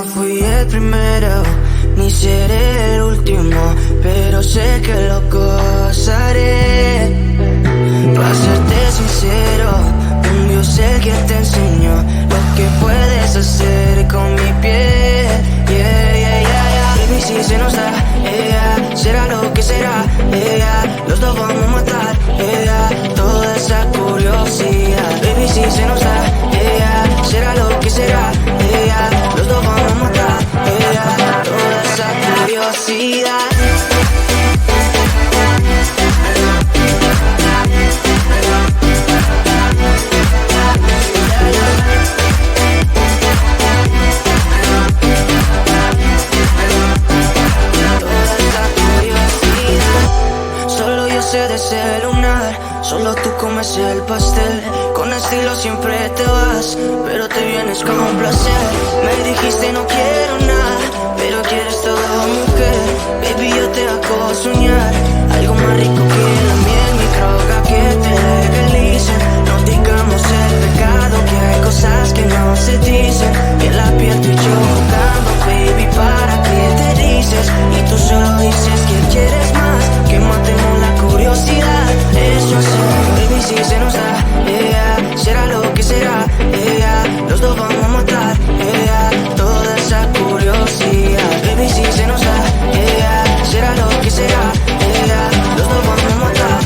no fui el primero, ni seré el último, pero sé que lo gozaré. Para serte sincero, un Dios el que te enseñó lo que puedes hacer con mi piel. Yeah, yeah, yeah, yeah. Baby, si se nos da, será lo que será, los dos vamos a matar, toda esa curiosidad. Baby, si se nos da, será lo que será, los dos vamos a matar, toda esa curiosidad. Desayunar, solo tú comes el pastel. Con estilo siempre te vas, pero te vienes con un placer. Me dijiste no quiero nada, pero quieres todo, mujer. Baby, yo te hago soñar algo más rico que la miel, mi droga que te legalicen. No digamos el pecado, que hay cosas que no se dicen. Y en la piel tú y yo jugando, baby, ¿para qué te dices? Y tú solo dices que quieres más, que matemos la curiosidad. Eso es, baby, si se nos da, será lo que será, los dos vamos a matar, toda esa curiosidad. Baby, si se nos da, será lo que será, los dos vamos a matar,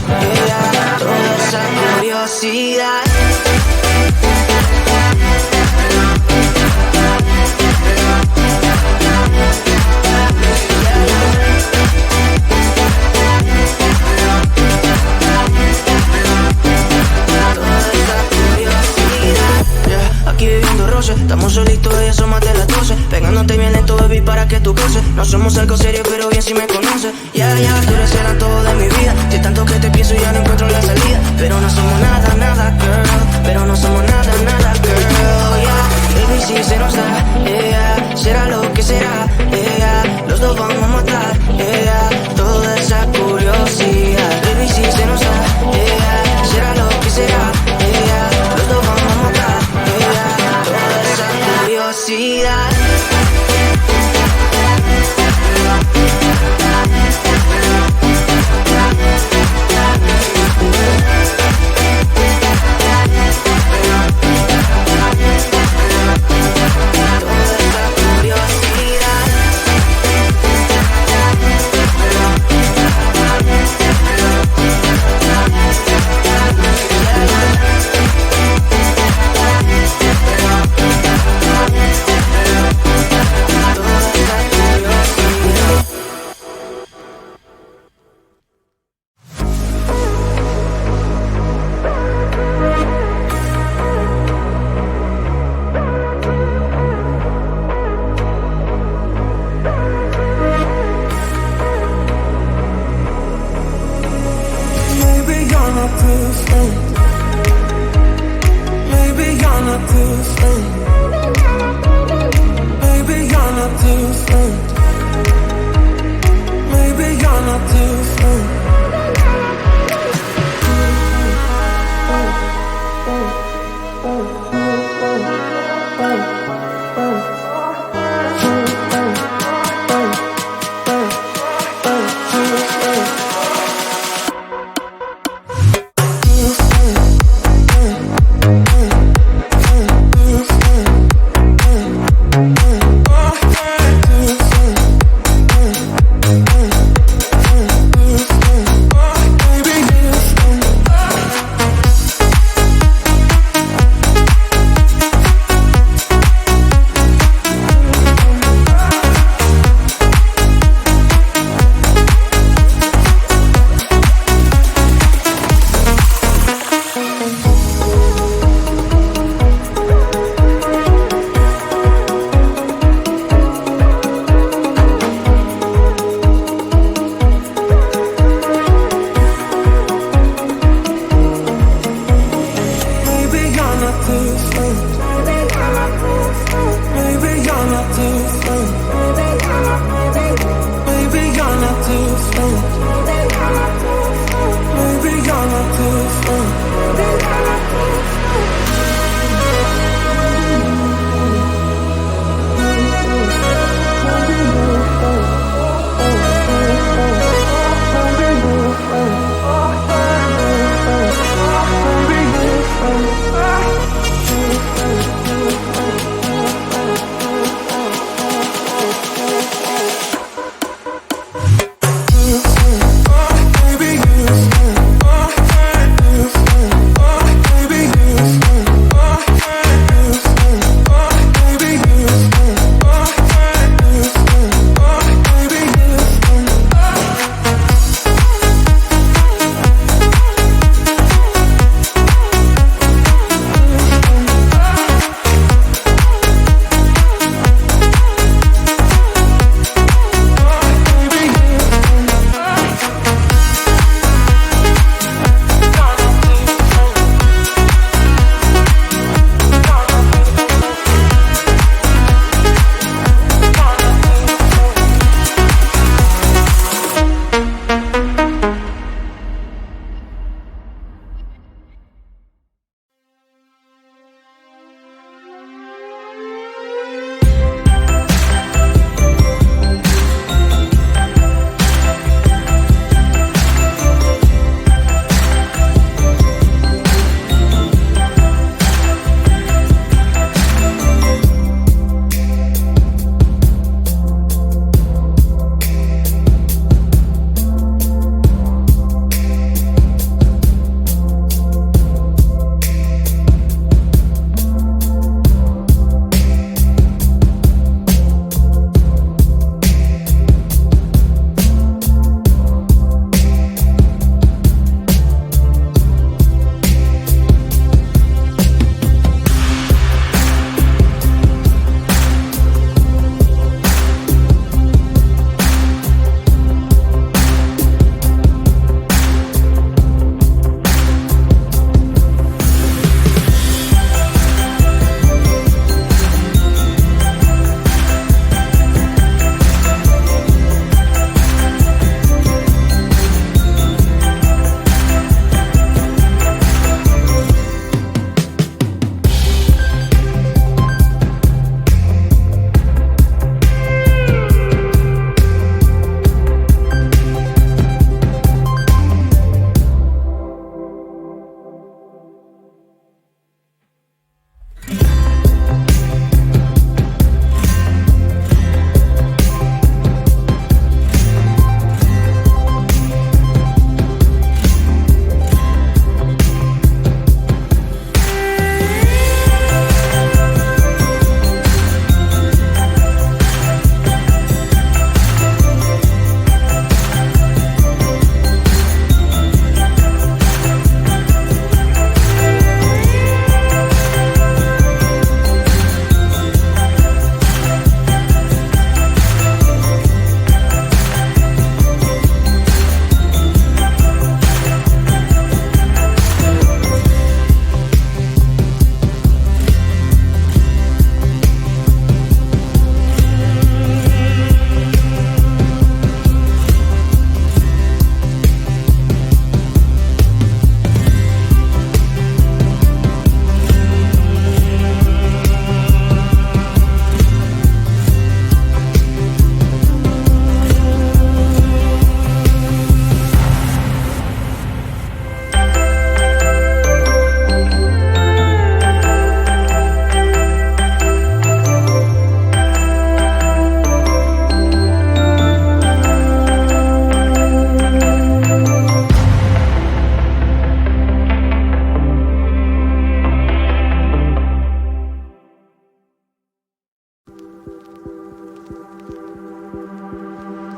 toda esa curiosidad. Estamos solitos y eso más de las 12. Pegándote bien lento, baby, para que tú goces. No somos algo serio, pero bien si me conoces. Ya, tú eres el antojo de mi vida. Si tanto que te pienso ya no encuentro la salida. Pero no somos nada, nada, girl. Pero no somos nada, nada, girl. Baby, si se nos da, será lo que será, los dos vamos a matar, toda esa curiosidad. Baby, si se nos da, será lo que será, los dos vamos a matar, toda esa curiosidad.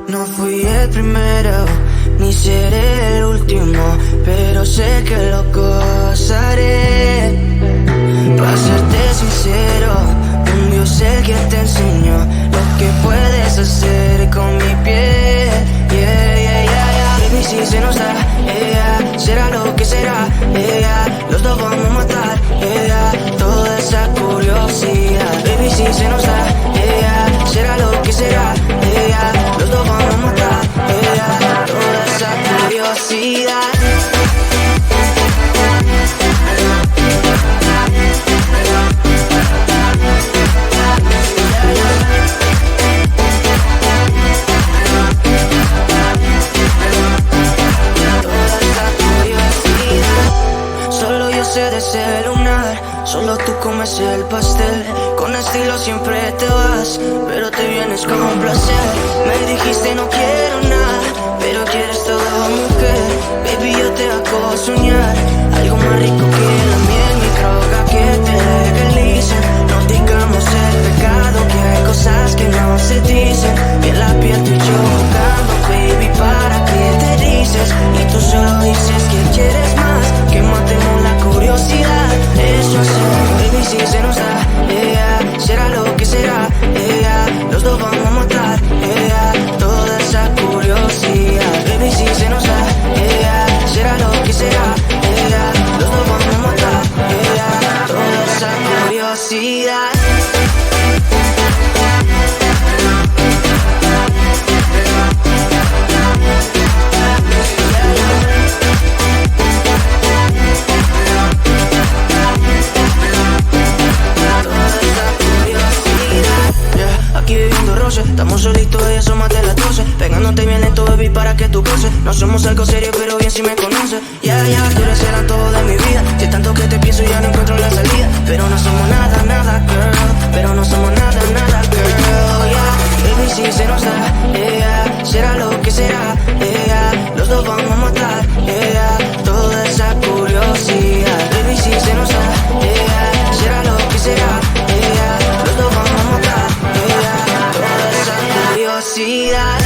No fui el primero, ni seré el último, pero sé que lo gozaré. Para serte sincero, un Dios es el que te enseñó lo que puedes hacer con mi piel. Baby, si se nos da, será lo que será, los dos vamos a matar, toda esa curiosidad. Baby, si se nos da, será lo que será, los dos vamos a matar, toda esa curiosidad. De ese lunar, solo tú comes el pastel. Con estilo siempre te vas, pero te vienes con un placer. Me dijiste no quiero nada, pero quieres todo, mujer. Baby, yo te hago soñar algo más rico que la miel, mi droga que te legalicen. No digamos el pecado, que hay cosas que no se dicen. Y en la piel tú y yo jugando, baby, para que te dices. Y tú solo dices que quieres más, que matemos la curiosidad. Eso hacemos, baby, si se nos da, será lo que será, los dos vamos a matar, toda esa curiosidad. Baby, si se nos da, será lo que será, los dos vamos a matar, toda esa curiosidad. Aquí viviendo roce, estamos solitos y eso más de las 12. Pegándote bien lento, baby, para que tú goces. No somos algo serio, pero bien si me conoces. Tú eres el todo de mi vida. Si es tanto que te pienso ya no encuentro la salida. Pero no somos nada, nada, girl. Pero no somos nada, nada, girl. Baby, si se nos da, será lo que será, los dos vamos a matar, toda esa curiosidad. Baby, si se nos da, será lo que será, los dos vamos a matar, toda esa curiosidad.